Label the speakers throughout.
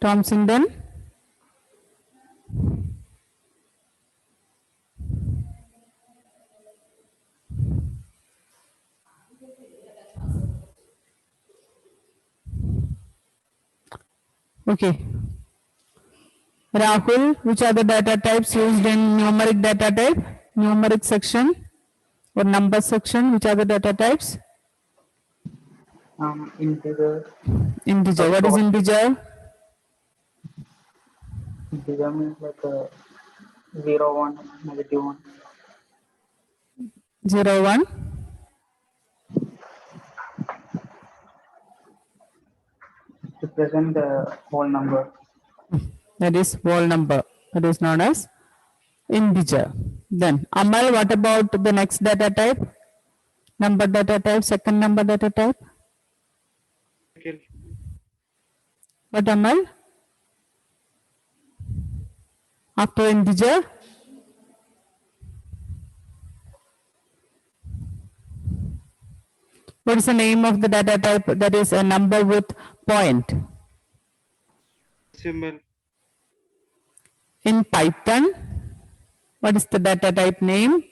Speaker 1: Thompson then. Okay. Rahul, which are the data types used in numeric data type? Numeric section or number section, which are the data types?
Speaker 2: Integer.
Speaker 1: Integer. What is integer?
Speaker 2: Integer means like 0, 1, -1.
Speaker 1: 0, 1.
Speaker 2: Represent the whole number.
Speaker 1: That is whole number. That is known as integer. Then Amal, what about the next data type? Number data type, second number data type. What Amal? After integer? What is the name of the data type that is a number with point?
Speaker 3: Decimal.
Speaker 1: In Python, what is the data type name?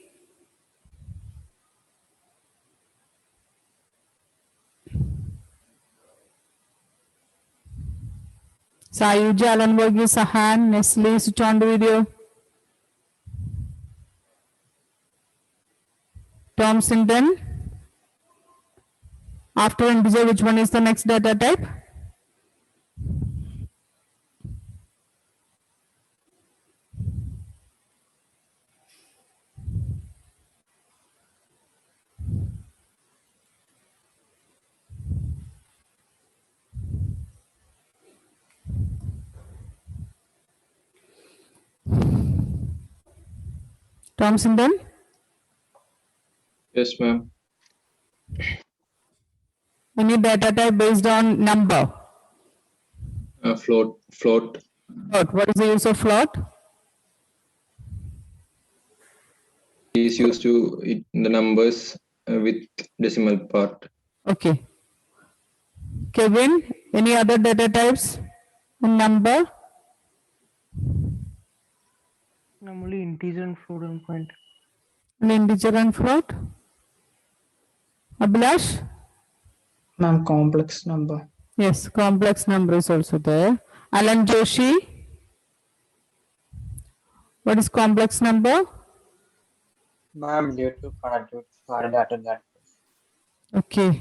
Speaker 1: Sayuji, Alan Varghese, Sahan, Nestle, switch on the video. Tom Sinton. After integer, which one is the next data type? Tom Sinton.
Speaker 4: Yes, ma'am.
Speaker 1: Any data type based on number?
Speaker 4: Float.
Speaker 1: Float. What is the use of float?
Speaker 4: Is used to in the numbers with decimal part.
Speaker 1: Okay. Kevin, any other data types in number?
Speaker 5: Normally integer and float and point.
Speaker 1: An integer and float? Abhilash?
Speaker 2: Ma'am, complex number.
Speaker 1: Yes, complex number is also there. Alan Joshi? What is complex number?
Speaker 6: Ma'am, due to connectivity for data network.
Speaker 1: Okay.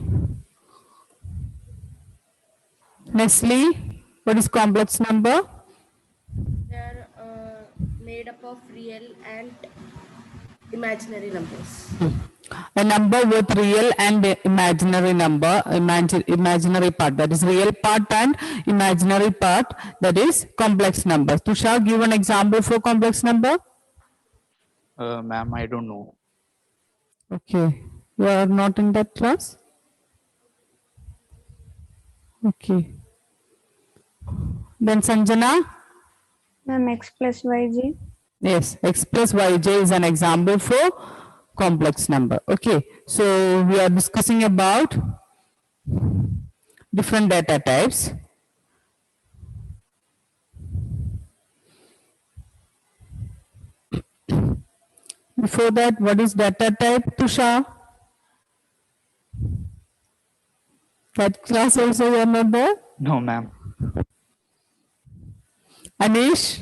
Speaker 1: Nestle, what is complex number?
Speaker 7: They are made up of real and imaginary numbers.
Speaker 1: A number with real and imaginary number, imaginary part, that is real part and imaginary part, that is complex number. Tushar, give an example for complex number.
Speaker 8: Ma'am, I don't know.
Speaker 1: Okay, you are not in that class? Okay. Then Sanjana?
Speaker 9: Ma'am, x plus yj.
Speaker 1: Yes, x plus yj is an example for complex number. Okay, so we are discussing about different data types. Before that, what is data type, Tushar? That class also you are not there?
Speaker 8: No, ma'am.
Speaker 1: Anish?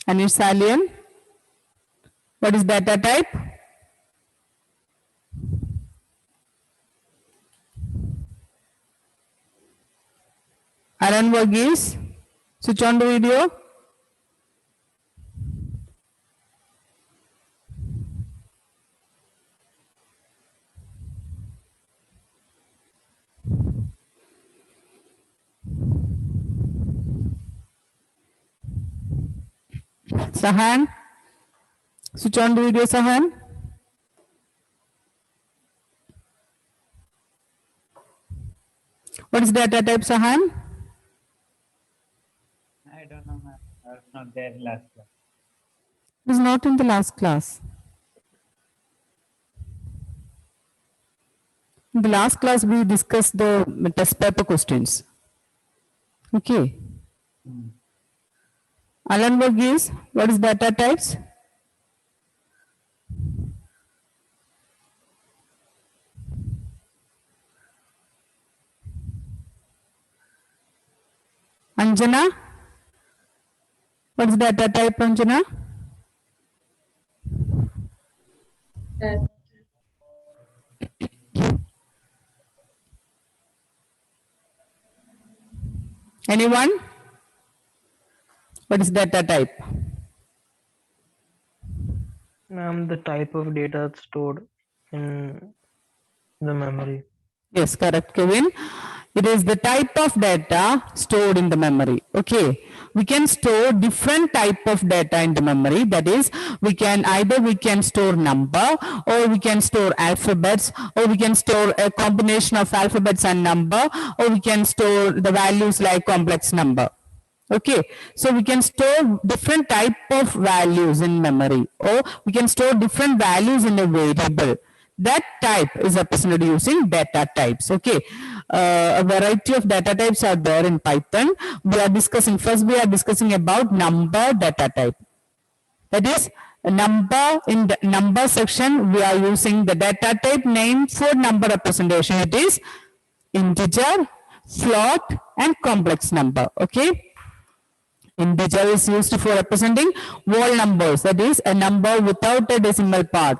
Speaker 1: Anish Salian? What is data type? Alan Varghese? Switch on the video. Sahan? Switch on the video, Sahan. What is data type, Sahan?
Speaker 10: I don't know, ma'am. I was not there last class.
Speaker 1: It is not in the last class. In the last class, we discussed the test paper questions. Okay. Alan Verghese, what is data types? Anjana, what is data type, Anjana? Anyone? What is data type?
Speaker 5: Ma'am, the type of data that's stored in the memory.
Speaker 1: Yes, correct, Kevin. It is the type of data stored in the memory. Okay. We can store different type of data in the memory. That is, we can store number, or we can store alphabets, or we can store a combination of alphabets and number, or we can store the values like complex number. Okay, so we can store different type of values in memory, or we can store different values in a variable. That type is represented using data types. Okay, a variety of data types are there in Python. We are discussing about number data type. That is a number. In the number section, we are using the data type name for number representation. It is integer, float, and complex number. Okay. Integer is used for representing whole numbers, that is a number without a decimal part.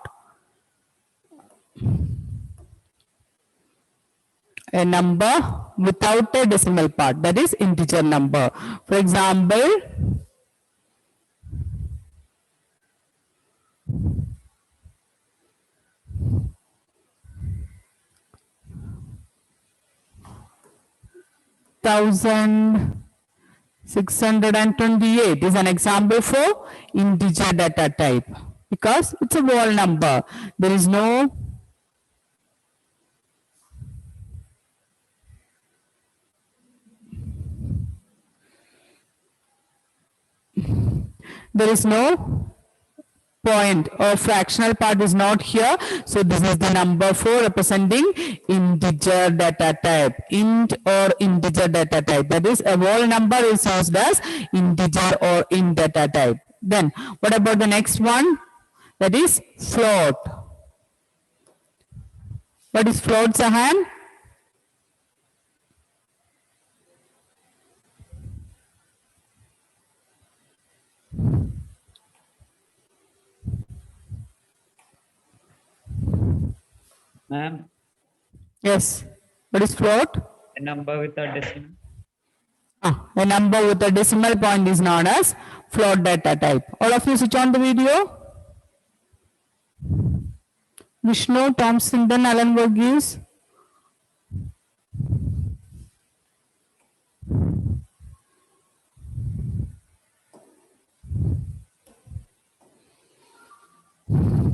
Speaker 1: A number without a decimal part, that is integer number. For example, thousand 628 is an example for integer data type because it's a whole number. There is no point or fractional part is not here. So this is the number for representing integer data type, int or integer data type. That is a whole number is used as integer or int data type. Then what about the next one? That is float. What is float, Sahan?
Speaker 10: Ma'am,
Speaker 1: Yes. What is float?
Speaker 10: a number with a decimal.
Speaker 1: A number with a decimal point is known as float data type. All of you switch on the video. Vishnu, Tom Swindon, Alan Verghese.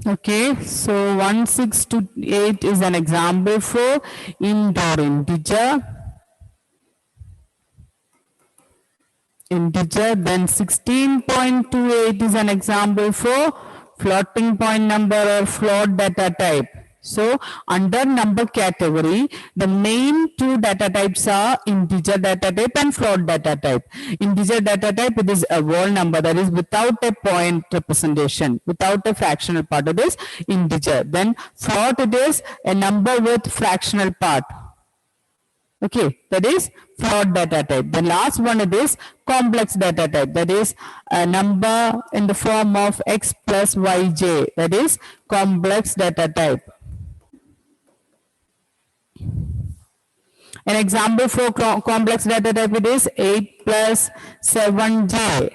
Speaker 1: Okay, so 1628 is an example for int or integer. Then 16.28 is an example for floating point number or float data type. So under number category, the main two data types are integer data type and float data type. Integer data type, it is a whole number, that is without a point representation, without a fractional part. It is integer. Then float, it is a number with fractional part. Okay, that is float data type. The last one, it is complex data type, that is a number in the form of x plus yj, that is complex data type. An example for complex data type, it is 8 plus 7j.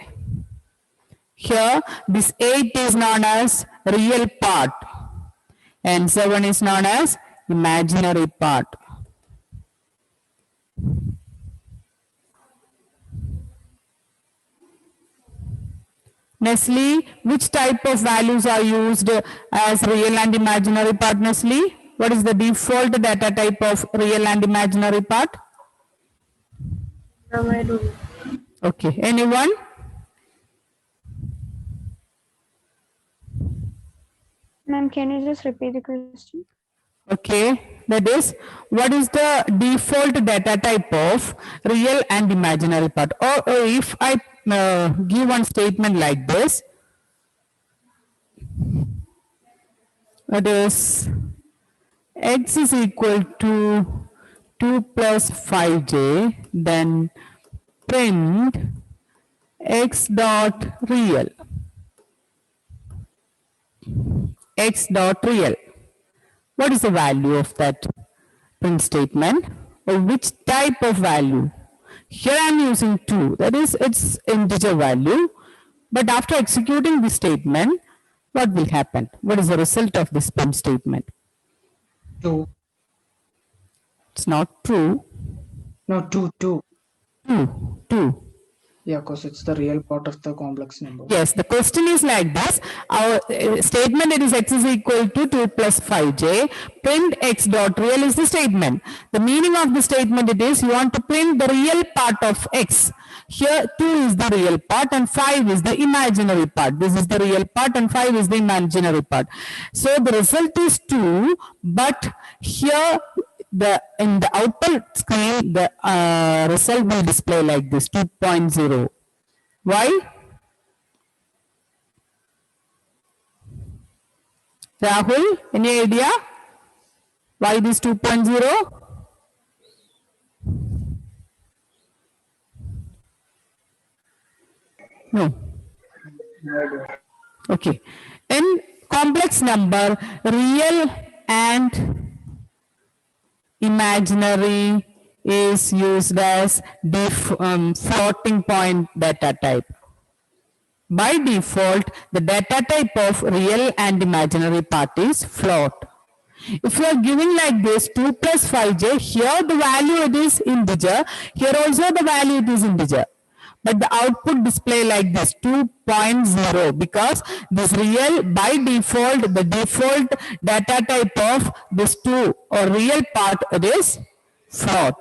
Speaker 1: Here this 8 is known as real part and 7 is known as imaginary part. Nestle, which type of values are used as real and imaginary part, Nestle? What is the default data type of real and imaginary part?
Speaker 7: I don't know.
Speaker 1: Okay, anyone?
Speaker 9: Ma'am, can you just repeat the question?
Speaker 1: Okay, that is, what is the default data type of real and imaginary part? Or if I give one statement like this, that is x is equal to 2 plus 5j, then print x dot real, x dot real. What is the value of that print statement, or which type of value? Here I am using 2, that is, its integer value. But after executing this statement, what will happen? What is the result of this print statement?
Speaker 2: 2.
Speaker 1: It's not true.
Speaker 2: No, 2, 2.
Speaker 1: 2.
Speaker 2: Yeah, because it's the real part of the complex number.
Speaker 1: Yes, the question is like this. Our statement, it is x is equal to 2 plus 5j. Print x dot real is the statement. The meaning of the statement, it is you want to print the real part of x. Here 2 is the real part and 5 is the imaginary part. This is the real part and 5 is the imaginary part. So the result is 2, but here in the output screen, the result will display like this, 2.0. Why? Rahul, any idea? Why this 2.0? No. Okay. In complex number, real and imaginary is used as floating point data type. By default, the data type of real and imaginary part is float. If you are giving like this 2 plus 5j, here the value it is integer, here also the value it is integer. But the output display like this 2.0, because this real, by default, the default data type of this 2 or real part, it is float.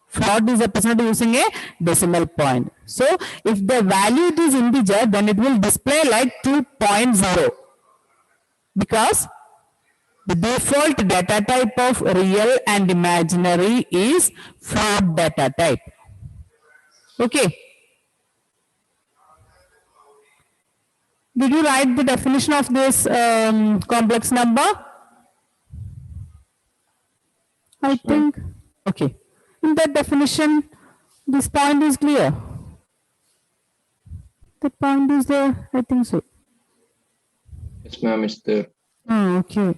Speaker 1: Float is represented using a decimal point. So if the value it is integer, then it will display like 2.0, because the default data type of real and imaginary is float data type. Okay. Did you write the definition of this complex number? I think, okay. In that definition, this point is clear. That point is there, I think so.
Speaker 4: Yes, ma'am, it's there.
Speaker 1: Oh, okay.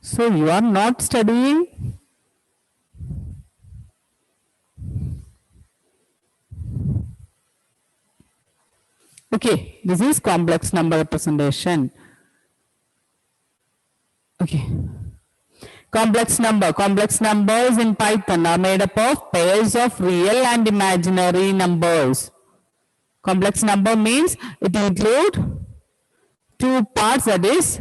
Speaker 1: So you are not studying? Okay, this is complex number representation. Okay. Complex numbers in Python are made up of pairs of real and imaginary numbers. Complex number means it includes two parts, that is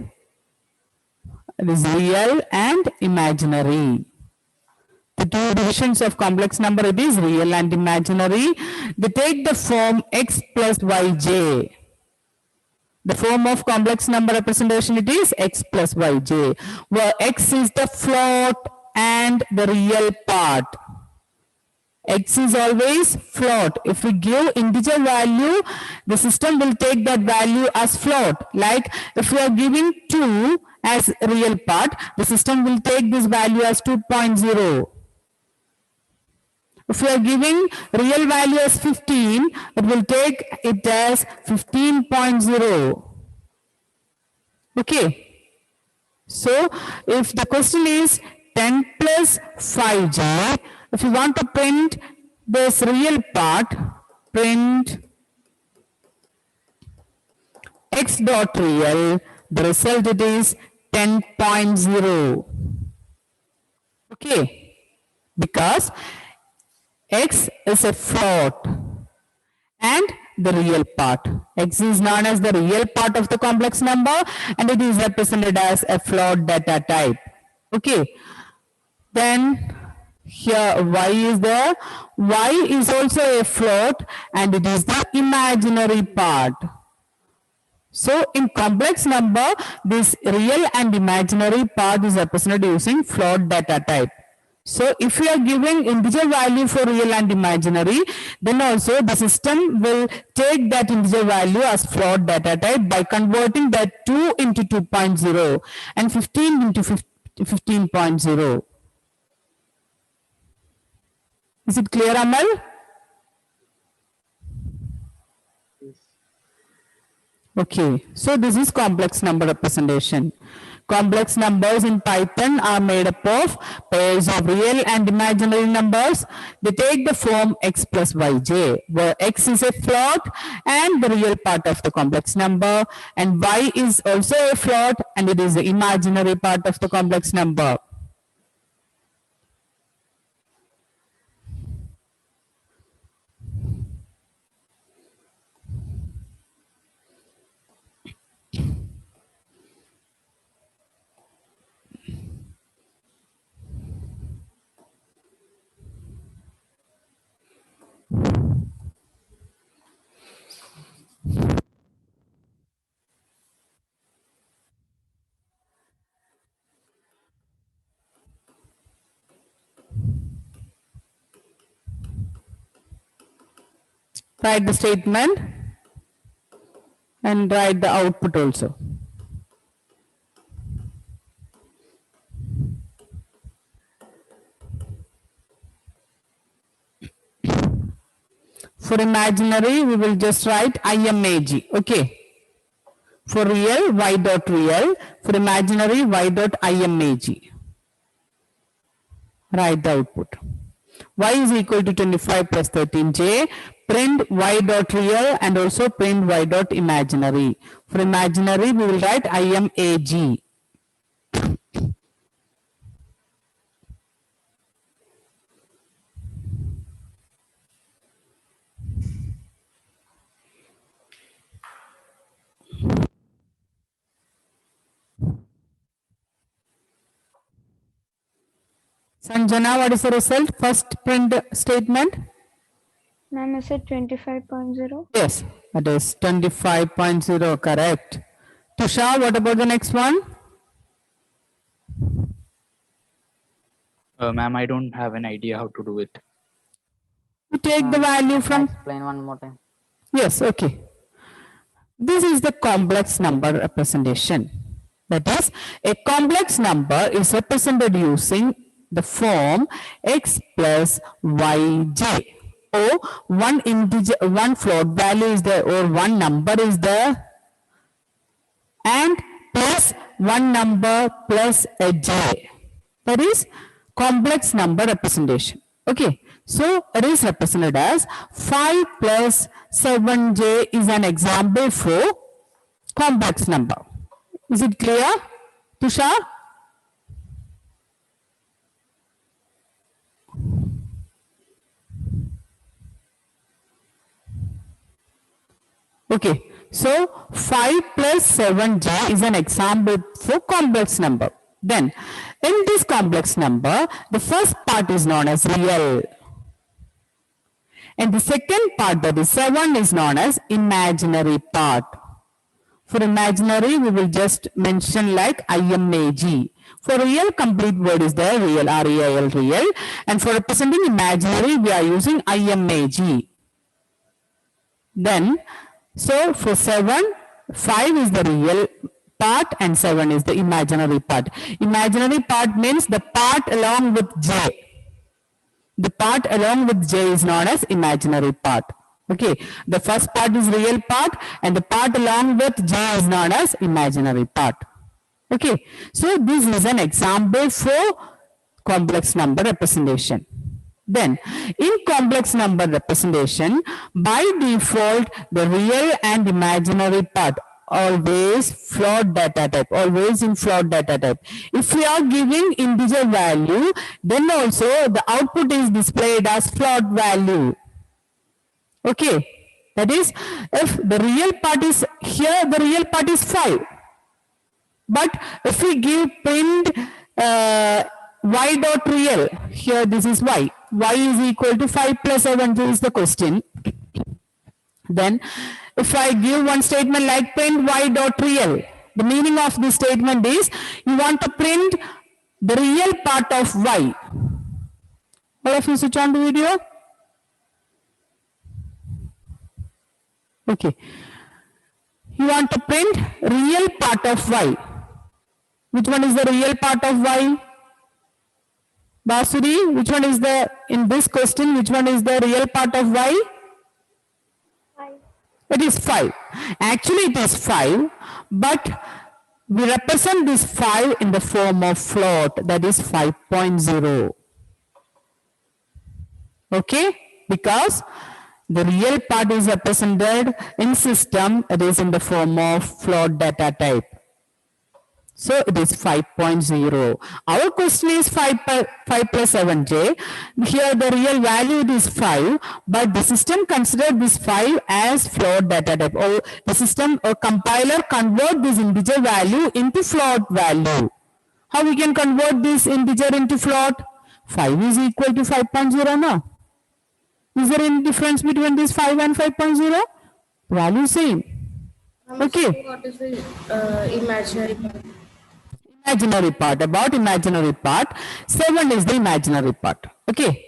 Speaker 1: real and imaginary. The two divisions of complex number, it is real and imaginary. They take the form x plus yj. The form of complex number representation, it is x plus yj, where x is the float and the real part. X is always float. If we give integer value, the system will take that value as float. Like if we are giving 2 as real part, the system will take this value as 2.0. If we are giving real value as 15, it will take it as 15.0. Okay. So, if the question is 10 plus 5j, if you want to print this real part, print x dot real, the result it is 10.0. Okay. Because x is a float and the real part. X is known as the real part of the complex number and it is represented as a float data type. Okay. Then here y is there. Y is also a float and it is the imaginary part. So in complex number, this real and imaginary part is represented using float data type. So if we are giving integer value for real and imaginary, then also the system will take that integer value as float data type by converting that 2 into 2.0 and 15 into 15.0. Is it clear, Amal? Okay, so this is complex number representation. Complex numbers in Python are made up of pairs of real and imaginary numbers. They take the form x plus yj, where x is a float and the real part of the complex number, and y is also a float and it is the imaginary part of the complex number. Write the statement and write the output also. For imaginary, we will just write IMAG. Okay. For real, y dot real. For imaginary, y dot IMAG. Write the output. Y is equal to 25 plus 13j. Print y dot real and also print y dot imaginary. For imaginary, we will write IMAG. Sanjana, what is the result? First print statement?
Speaker 9: Ma'am, is it 25.0?
Speaker 1: Yes, that is 25.0, correct. Tushar, what about the next one?
Speaker 8: Ma'am, I don't have an idea how to do it.
Speaker 1: You take the value from...
Speaker 6: Explain one more time.
Speaker 1: Yes, okay. This is the complex number representation. That is, a complex number is represented using the form x plus yj, or one integer, one float value is there, or one number is there, and plus one number plus a j. That is complex number representation. Okay, so it is represented as 5 plus 7j is an example for complex number. Is it clear, Tushar? Okay, so 5 plus 7j is an example for complex number. Then, in this complex number, the first part is known as real. And the second part, that is 7, is known as imaginary part. For imaginary, we will just mention like IMAG. For real, complete word is there, real, R-E-I-L, real. And for representing imaginary, we are using IMAG. Then, so for 7, 5 is the real part and 7 is the imaginary part. Imaginary part means the part along with j. The part along with j is known as imaginary part. Okay, the first part is real part and the part along with j is known as imaginary part. Okay, so this is an example for complex number representation. Then, in complex number representation, by default, the real and imaginary part always float data type, always in float data type. If we are giving integer value, then also the output is displayed as float value. Okay, that is, if the real part is here, the real part is 5. But if we give print y dot real, here this is y. Y is equal to 5 plus 7 is the question. Then if I give one statement like print y dot real, the meaning of this statement is you want to print the real part of y. All of you switch on the video. Okay. You want to print real part of y. Which one is the real part of y? Basuri, which one is the, in this question, which one is the real part of y?
Speaker 7: 5.
Speaker 1: It is 5. Actually it is 5, but we represent this 5 in the form of float, that is 5.0. Okay? Because the real part is represented in system, it is in the form of float data type. So it is 5.0. Our question is 5 plus 7j. Here the real value is 5, but the system considered this 5 as float data type. Or the system or compiler convert this integer value into float value. How we can convert this integer into float? 5 is equal to 5.0 now. Is there any difference between this 5 and 5.0? Value same. Okay.
Speaker 7: What is the imaginary part?
Speaker 1: Imaginary part, about imaginary part, 7 is the imaginary part. Okay.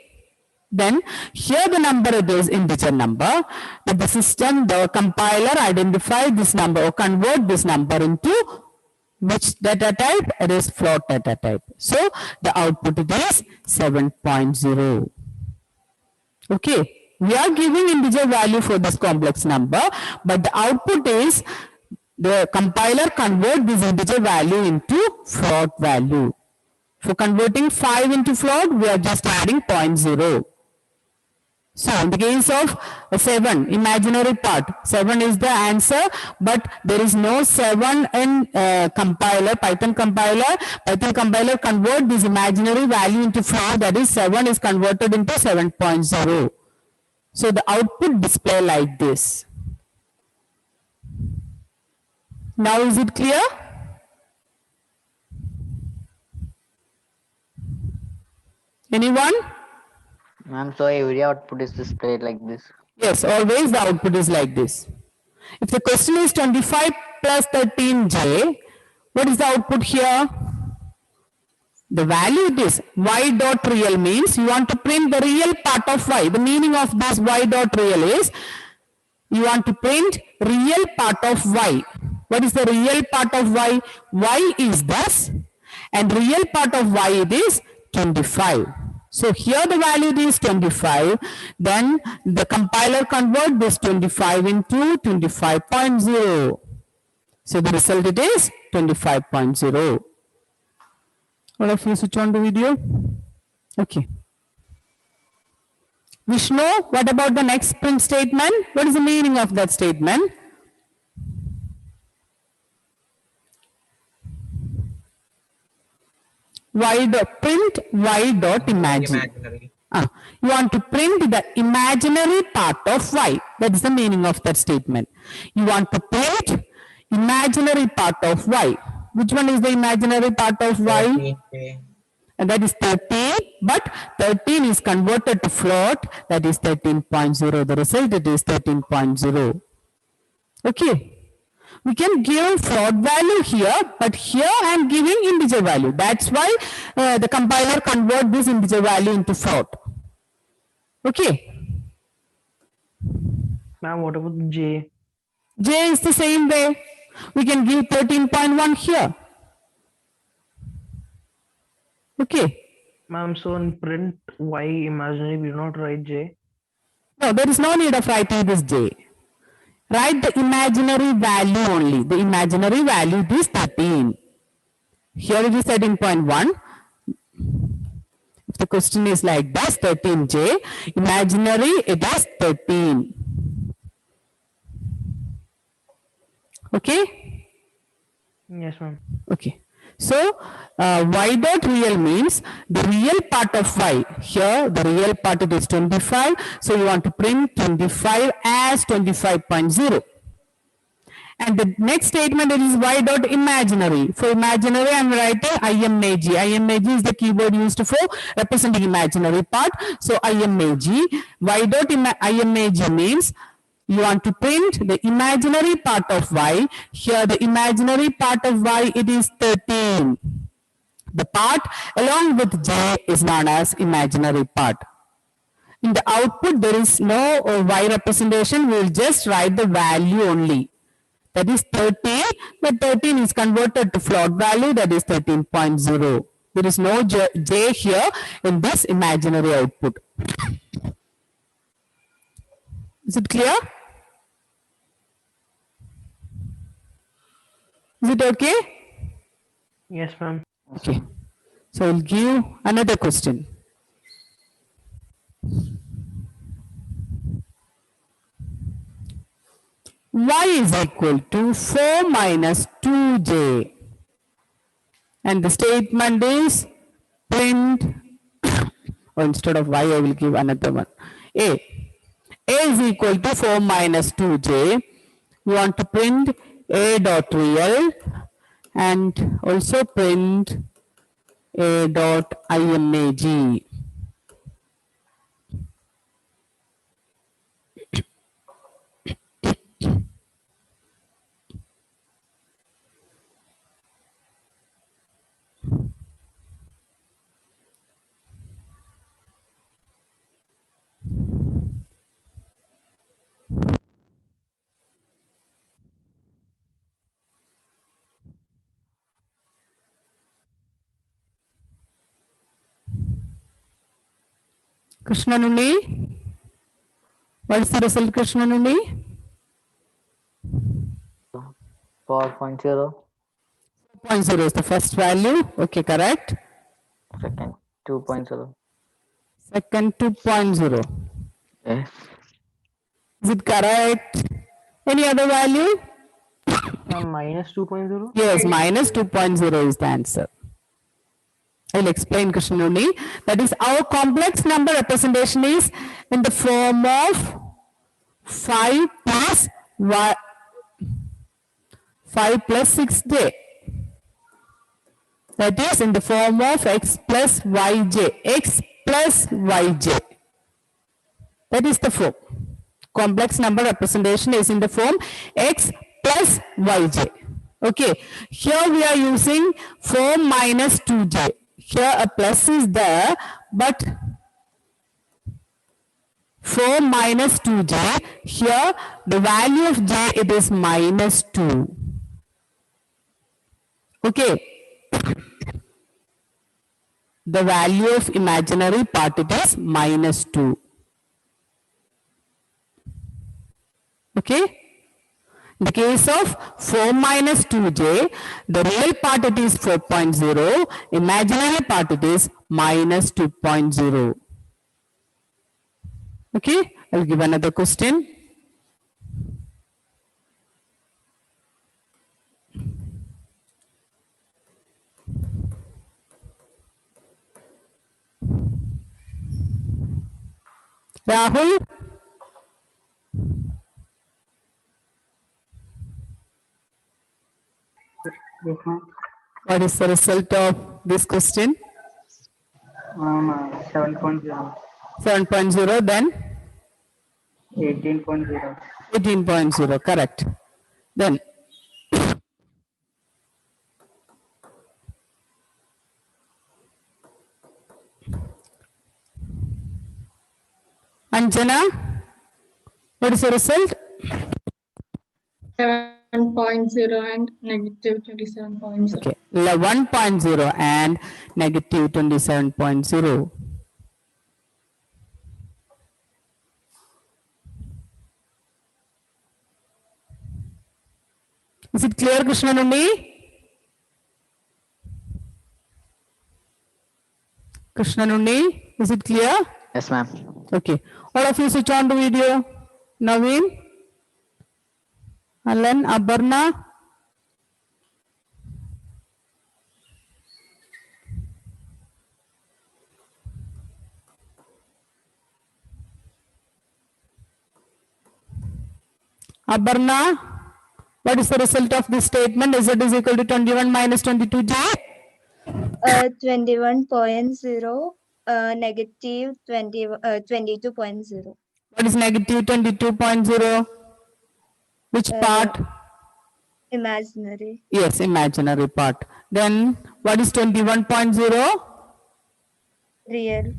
Speaker 1: Then here the number, it is integer number, but the system, the compiler identify this number or convert this number into which data type? It is float data type. So the output is 7.0. Okay. We are giving integer value for this complex number, but the output is the compiler convert this integer value into float value. For converting 5 into float, we are just adding 0.0. So in the case of 7, imaginary part, 7 is the answer, but there is no 7 in compiler, Python compiler. Python compiler convert this imaginary value into float, that is 7 is converted into 7.0. So the output display like this. Now is it clear? Anyone?
Speaker 6: Ma'am, so every output is displayed like this.
Speaker 1: Yes, always the output is like this. If the question is 25 plus 13j, what is the output here? The value is y dot real means you want to print the real part of y. The meaning of this y dot real is you want to print real part of y. What is the real part of y? Y is this, and real part of y it is 25. So here the value is 25. Then the compiler convert this 25 into 25.0. So the result it is 25.0. All of you switch on the video. Okay. Vishnu, what about the next print statement? What is the meaning of that statement? Y dot print y dot imaginary. You want to print the imaginary part of y. That is the meaning of that statement. You want to print imaginary part of y. Which one is the imaginary part of y? And that is 13, but 13 is converted to float, that is 13.0. The result it is 13.0. Okay. We can give float value here, but here I am giving integer value. That's why the compiler convert this integer value into float. Okay.
Speaker 5: Ma'am, what about J?
Speaker 1: J is the same way. We can give 13.1 here. Okay.
Speaker 5: Ma'am, so in print y imaginary, we do not write J.
Speaker 1: No, there is no need of writing this J. Write the imaginary value only. The imaginary value is 13. Here it is 13.1. If the question is like this, 13j, imaginary it is 13. Okay?
Speaker 5: Yes, ma'am.
Speaker 1: Okay. So, y dot real means the real part of y. Here, the real part it is 25. So, you want to print 25 as 25.0. And the next statement it is y dot imaginary. For imaginary, I am writing IMAG. IMAG is the keyword used for representing imaginary part. So, IMAG. Y dot IMAG means you want to print the imaginary part of y. Here the imaginary part of y, it is 13. The part along with j is known as imaginary part. In the output, there is no y representation. We will just write the value only. That is 13, but 13 is converted to float value, that is 13.0. There is no j here in this imaginary output. Is it clear? Is it okay?
Speaker 5: Yes, ma'am.
Speaker 1: Okay. So I'll give another question. Y is equal to 4 minus 2j. And the statement is print, or instead of y, I will give another one. A is equal to 4 minus 2j. We want to print a dot real and also print a dot imag. Krishnanuni, what is the result, Krishnanuni?
Speaker 6: 4.0.
Speaker 1: 0.0 is the first value. Okay, correct.
Speaker 6: Second 2.0.
Speaker 1: Second 2.0.
Speaker 6: Yes.
Speaker 1: Is it correct? Any other value?
Speaker 5: Minus 2.0.
Speaker 1: Yes, minus 2.0 is the answer. I'll explain, Krishnanuni. That is, our complex number representation is in the form of 5 plus 6j. That is in the form of x plus yj. X plus yj. That is the form. Complex number representation is in the form x plus yj. Okay. Here we are using 4 minus 2j. Here a plus is there, but 4 minus 2j, here the value of j, it is minus 2. Okay. The value of imaginary part, it is minus 2. Okay. In the case of 4 minus 2j, the real part it is 4.0, imaginary part it is minus 2.0. Okay, I'll give another question. Rahul? What is the result of this question?
Speaker 6: 7.0.
Speaker 1: 7.0, then
Speaker 6: 18.0.
Speaker 1: 18.0, correct. Then Anjana, what is the result?
Speaker 7: 7.0 and negative 27.0.
Speaker 1: Okay, 1.0 and negative 27.0. Is it clear, Krishnanuni? Krishnanuni, is it clear?
Speaker 6: Yes, ma'am.
Speaker 1: Okay. All of you switch on the video. Naveen, Alan, Abarna. Abarna, what is the result of this statement? Z is equal to 21 minus 22j?
Speaker 9: 21.0, negative 22.0.
Speaker 1: What is negative 22.0? Which part?
Speaker 9: Imaginary.
Speaker 1: Yes, imaginary part. Then what is 21.0?
Speaker 9: Real.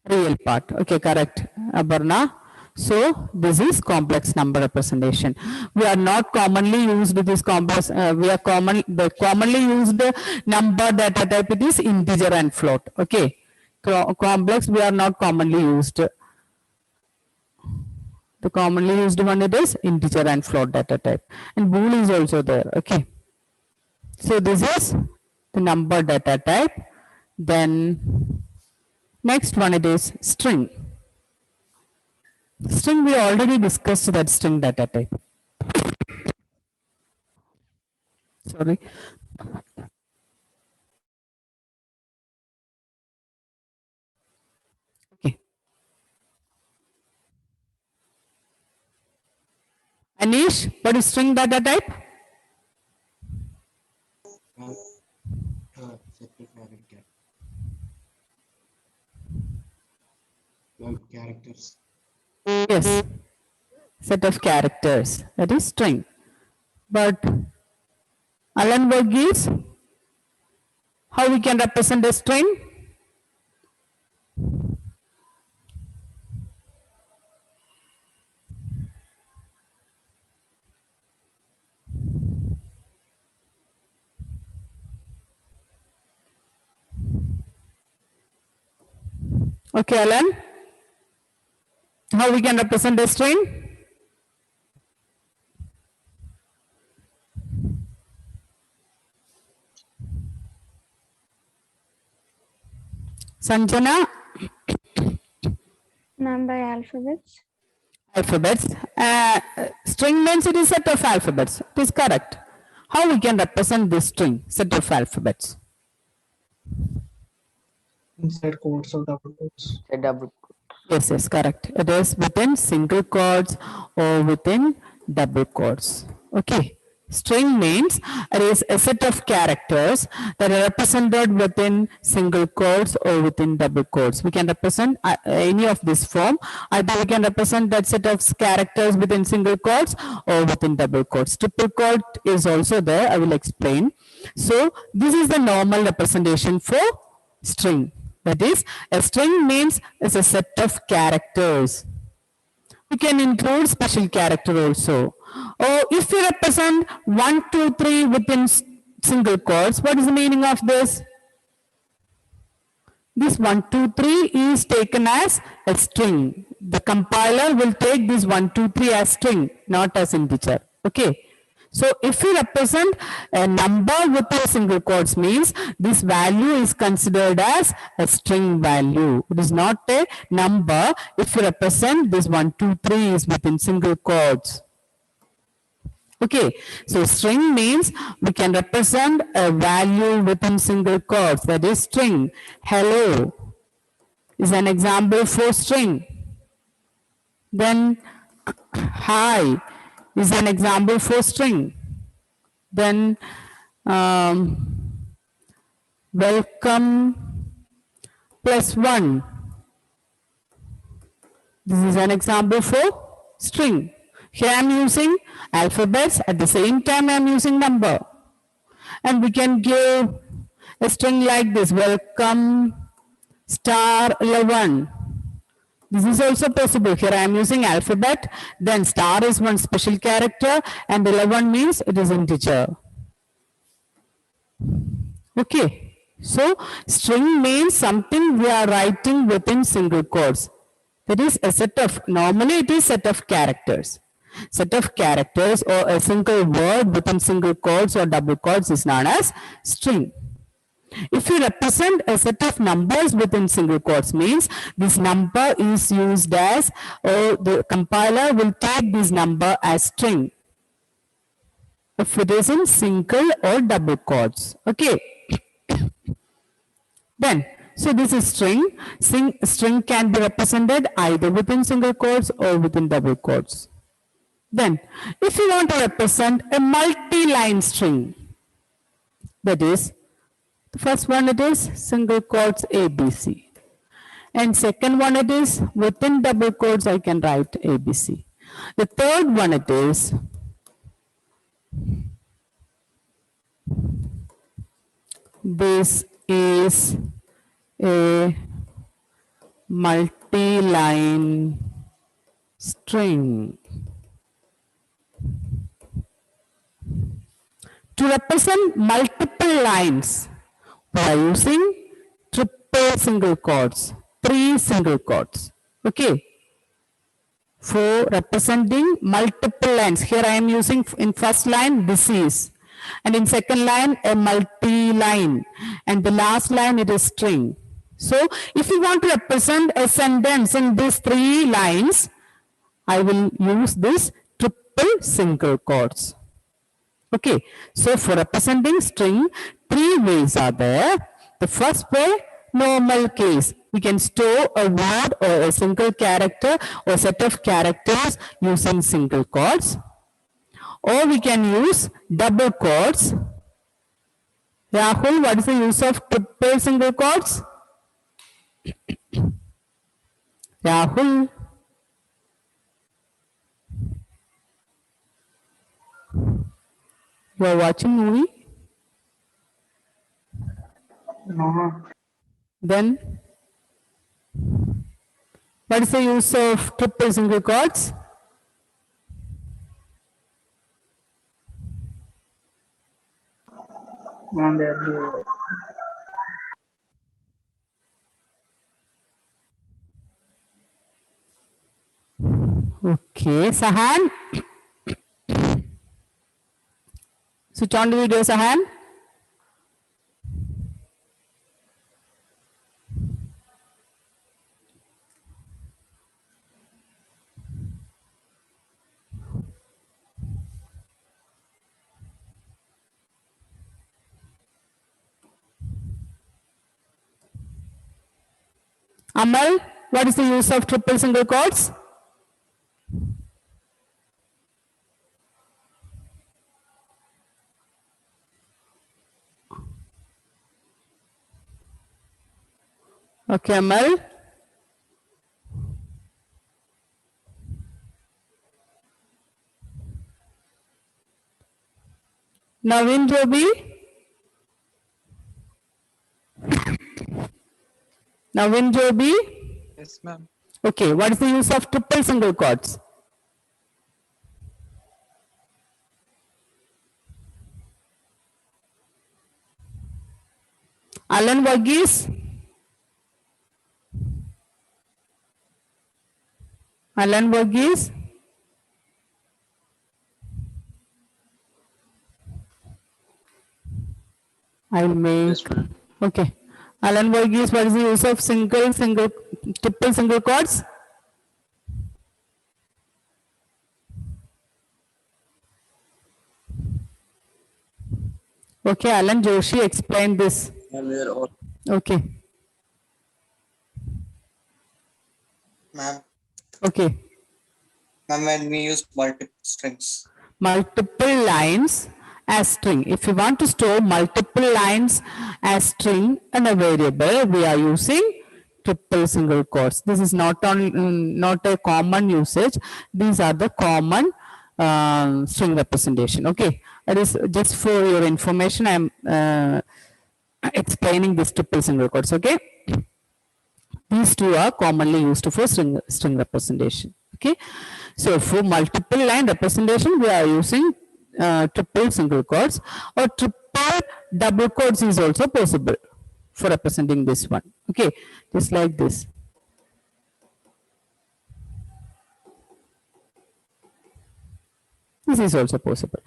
Speaker 1: Real part. Okay, correct, Aparna. So this is complex number representation. We are not commonly used this complex. The commonly used number data type it is integer and float. Okay, complex we are not commonly used. The commonly used one it is integer and float data type, and bool is also there. Okay, so this is the number data type. Then next one it is string. String we already discussed that string data type. Sorry. Okay. Anish, what is string data type?
Speaker 6: Characters.
Speaker 1: Yes. Set of characters. That is string. But Alan Verghese, how we can represent a string? Okay, Alan. How we can represent a string? Sanjana?
Speaker 9: Ma'am, by alphabets.
Speaker 1: Alphabets. String means it is set of alphabets. It is correct. How we can represent this string, set of alphabets?
Speaker 2: Inside quotes or double quotes.
Speaker 6: A double.
Speaker 1: Yes, yes, correct. It is within single quotes or within double quotes. Okay. String means it is a set of characters that are represented within single quotes or within double quotes. We can represent any of this form. Either we can represent that set of characters within single quotes or within double quotes. Triple quote is also there. I will explain. So this is the normal representation for string. That is, a string means it's a set of characters. We can include special character also. Or if we represent 1, 2, 3 within single quotes, what is the meaning of this? This 1, 2, 3 is taken as a string. The compiler will take this 1, 2, 3 as string, not as integer. Okay. So if we represent a number within single quotes means this value is considered as a string value. It is not a number if we represent this 1, 2, 3 is within single quotes. Okay, so string means we can represent a value within single quotes, that is string. Hello is an example for string. Then hi is an example for string. Then welcome +1. This is an example for string. Here I am using alphabets, at the same time I am using number. And we can give a string like this, welcome *11. This is also possible. Here I am using alphabet, then star is one special character and 11 means it is integer. Okay, so string means something we are writing within single quotes. That is a set of, normally it is set of characters. Set of characters or a single word within single quotes or double quotes is known as string. If you represent a set of numbers within single quotes means this number is used as, or the compiler will take this number as string. If it is in single or double quotes. Okay. Then, so this is string. String can be represented either within single quotes or within double quotes. Then, if you want to represent a multi-line string, that is, the first one it is single quotes ABC. And second one it is within double quotes I can write ABC. The third one it is This is a multi-line string. To represent multiple lines, we are using triple single quotes, 3 single quotes. Okay. For representing multiple lines, here I am using in first line this is, and in second line a multi-line, and the last line it is string. So if you want to represent a sentence in these 3 lines, I will use this triple single quotes. Okay, so for representing string, 3 ways are there. The first way, normal case. We can store a word or a single character or set of characters using single quotes. Or we can use double quotes. Rahul, what is the use of triple single quotes? Rahul. You are watching movie?
Speaker 6: No.
Speaker 1: Then, what is the use of triple single quotes?
Speaker 6: Ma'am, they are
Speaker 1: Okay, Sahan. Switch on the video, Sahan. Amal, what is the use of triple single quotes? Okay, Amal. Naveen Jobi. Naveen Jobi.
Speaker 6: Yes, ma'am.
Speaker 1: Okay, what is the use of triple single quotes? Alan Varghese. Alan Varghese. I'll make. Okay. Alan Varghese, what is the use of triple single quotes? Okay, Alan Joshi explained this. Okay.
Speaker 6: Ma'am.
Speaker 1: Okay.
Speaker 6: Ma'am, when we use multiple strings.
Speaker 1: Multiple lines as string. If you want to store multiple lines as string in a variable, we are using triple single quotes. This is not a common usage. These are the common string representation. Okay, that is just for your information. I am explaining this triple single quotes. Okay, these two are commonly used for string representation. Okay, so for multiple line representation, we are using triple single quotes, or triple double quotes is also possible for representing this one. Okay, just like this. This is also possible.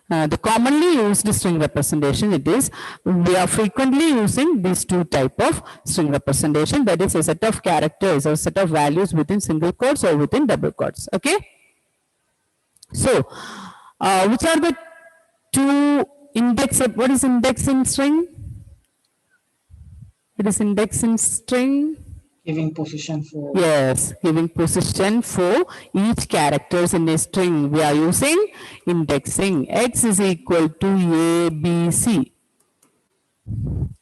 Speaker 1: The commonly used string representation, it is, we are frequently using these two type of string representation, that is a set of characters or set of values within single quotes or within double quotes. Okay. So, which are the two index? What is index in string? It is index in string.
Speaker 2: Giving position for.
Speaker 1: Yes, giving position for each characters in a string. We are using indexing. X is equal to A, B, C.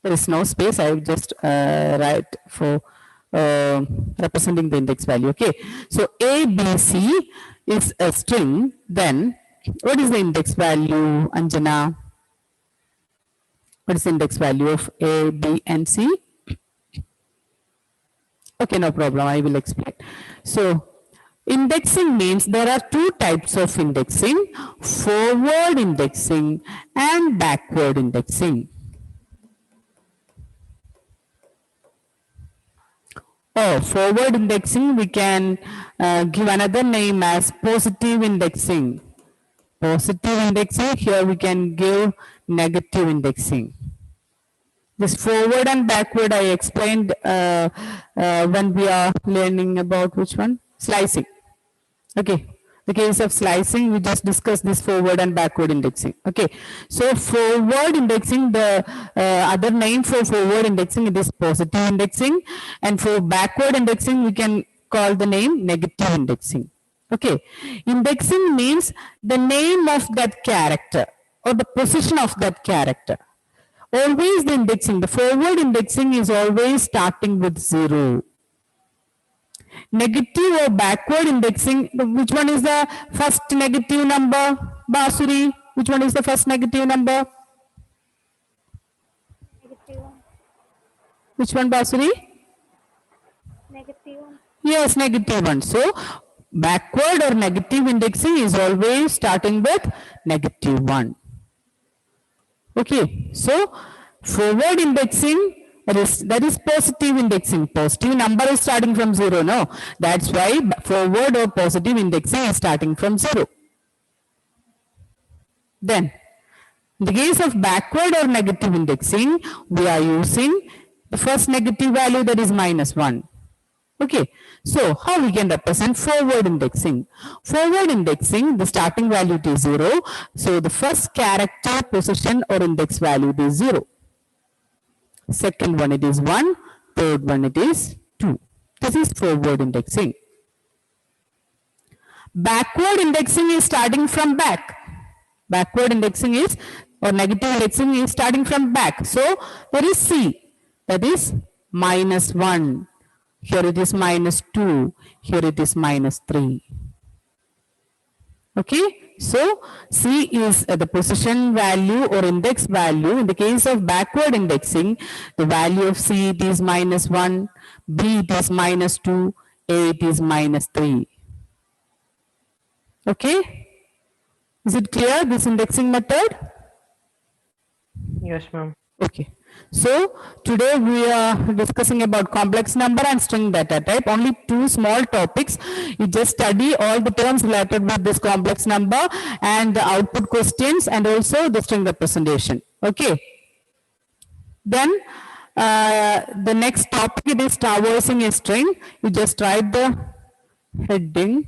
Speaker 1: There is no space. I will just write for representing the index value. Okay. So A, B, C is a string. Then What is the index value, Anjana? What is the index value of A, B, and C? Okay, no problem. I will explain. So, indexing means there are two types of indexing: forward indexing and backward indexing. Oh, forward indexing, we can give another name as positive indexing. Positive indexing, here we can give negative indexing. This forward and backward I explained when we are learning about which one? Slicing. Okay. The case of slicing, we just discussed this forward and backward indexing. Okay. So forward indexing, the other name for forward indexing, it is positive indexing, and for backward indexing, we can call the name negative indexing. Okay. Indexing means the name of that character or the position of that character. Always the indexing, the forward indexing is always starting with 0. Negative or backward indexing, which one is the first negative number? Basuri, which one is the first negative number?
Speaker 9: Negative 1.
Speaker 1: Which one, Basuri?
Speaker 9: Negative 1.
Speaker 1: Yes, negative 1. So, backward or negative indexing is always starting with negative 1. Okay, so forward indexing, that is positive indexing. Positive number is starting from 0, no? That's why forward or positive indexing is starting from 0. Then, in the case of backward or negative indexing, we are using the first negative value, that is -1. Okay, so how we can represent forward indexing? Forward indexing, the starting value is 0. So the first character position or index value is 0. Second one it is 1. Third one it is 2. This is forward indexing. Backward indexing is starting from back. Backward indexing is, or negative indexing is starting from back. So there is C, that is -1. Here it is -2, here it is -3. Okay, so C is the position value or index value. In the case of backward indexing, the value of C it is -1, B it is -2, A it is -3. Okay, is it clear, this indexing method?
Speaker 5: Yes, ma'am.
Speaker 1: Okay. So today we are discussing about complex number and string data type. Only two small topics. You just study all the terms related with this complex number and the output questions and also the string representation. Okay. Then the next topic is traversing a string. You just write the heading.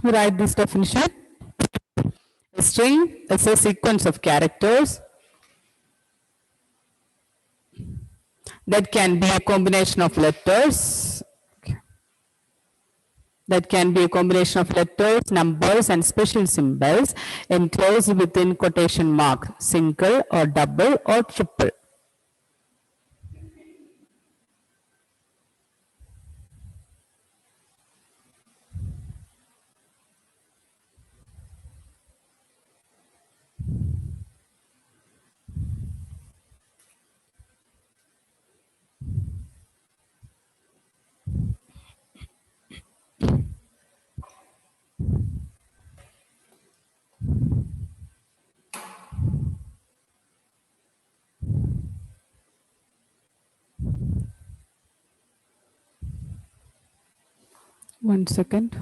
Speaker 1: Write this definition. A string is a sequence of characters that can be a combination of letters. That can be a combination of letters, numbers, and special symbols enclosed within quotation mark, single or double or triple. One second.